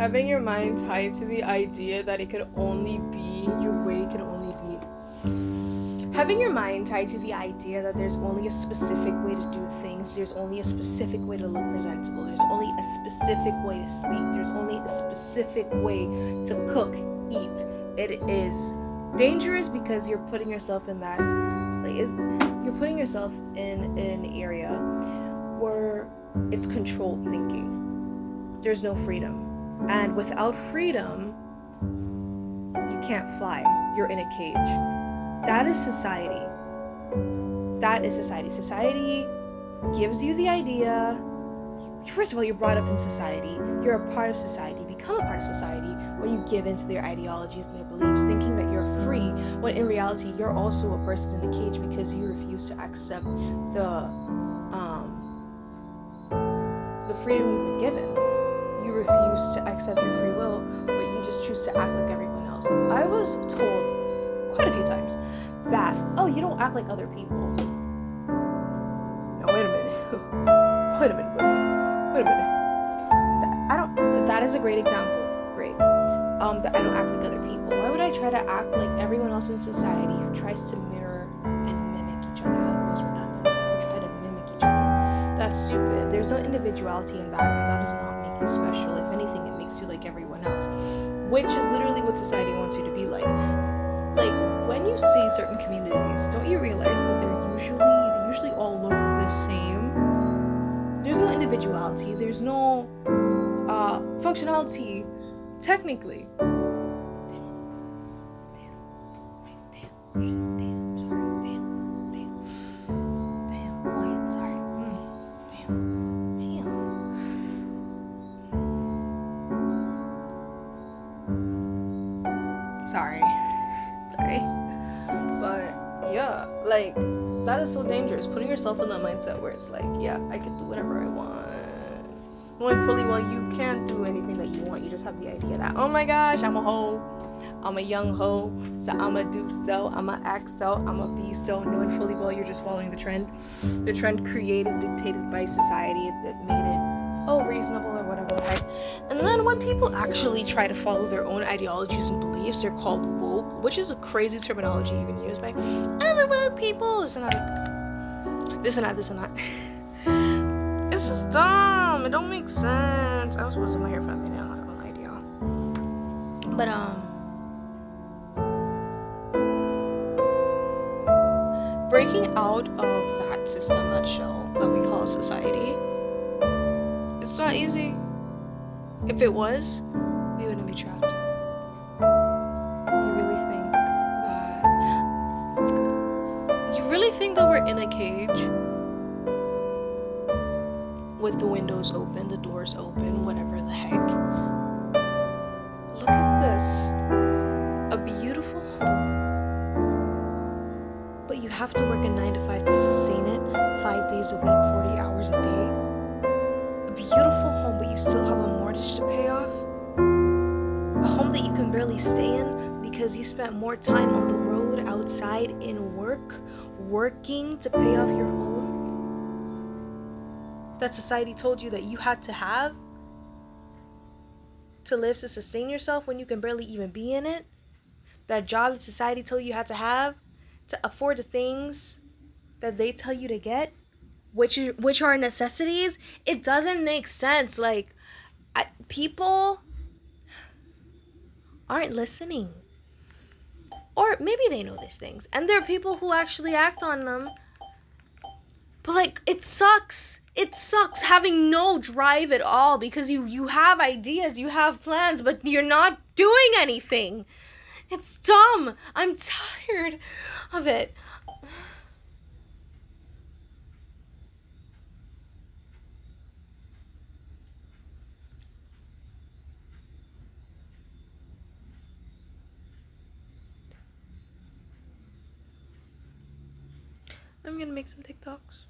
Having your mind tied to the idea that it could only be your way could only be. Having your mind tied to the idea that there's only a specific way to do things, there's only a specific way to look presentable, there's only a specific way to speak, there's only a specific way to cook, eat. It is dangerous because you're putting yourself in that, you're putting yourself in an area where it's controlled thinking. There's no freedom. And without freedom, you can't fly. You're in a cage. That is society. That is society. Society gives you the idea. First of all, you're brought up in society. You're a part of society. Become a part of society when you give into their ideologies and their beliefs, thinking that you're free, when in reality, you're also a person in a cage because you refuse to accept the freedom you've been given. You refuse to accept your free will, but you just choose to act like everyone else. I was told quite a few times that, oh, you don't act like other people. No, wait a minute. Wait a minute. That is a great example. Great. That I don't act like other people. Why would I try to act like everyone else in society who tries to mirror and mimic each other? That was redundant. Who try to mimic each other? That's stupid. There's no individuality in that, and that does not make you special. If anything, it makes you like everyone else, which is literally what society wants you to be like. Like, when you see certain communities, don't you realize that they usually all look the same? There's no individuality. There's no functionality, technically. Sorry. But yeah, like, that is so dangerous. Putting yourself in that mindset where it's like, yeah, I can do whatever I want. Knowing fully well you can't do anything that you want. You just have the idea that, oh my gosh, I'm a hoe. I'm a young hoe. So I'ma do so. I'ma act so. I'ma be so. Knowing fully well you're just following the trend. The trend created, dictated by society that made it, oh, reasonable or whatever the heck. And then when people actually try to follow their own ideologies and beliefs, they're called woke, which is a crazy terminology even used by other woke people. This and that. It's just dumb. It don't make sense. I was supposed to have my hair for a minute. I'm not gonna lie to y'all. But breaking out of that system, that shell that we call society, it's not easy. If it was, we wouldn't be trapped. You really think that we're in a cage with the windows open, the doors open, whatever the heck? Look at this. A beautiful home. But you have to work a 9 to 5 to sustain it 5 days a week, 40 hours a day. A beautiful home, but you still have a mortgage to pay off. A home that you can barely stay in because you spent more time on the road, outside, in work, working to pay off your home that society told you that you had to have to live, to sustain yourself when you can barely even be in it. That job that society told you had to have to afford the things that they tell you to get, which are necessities. It doesn't make sense. Like, people aren't listening. Or maybe they know these things, and there are people who actually act on them. But, like, it sucks. It sucks having no drive at all because you have ideas, you have plans, but you're not doing anything. It's dumb. I'm tired of it. I'm gonna make some TikToks.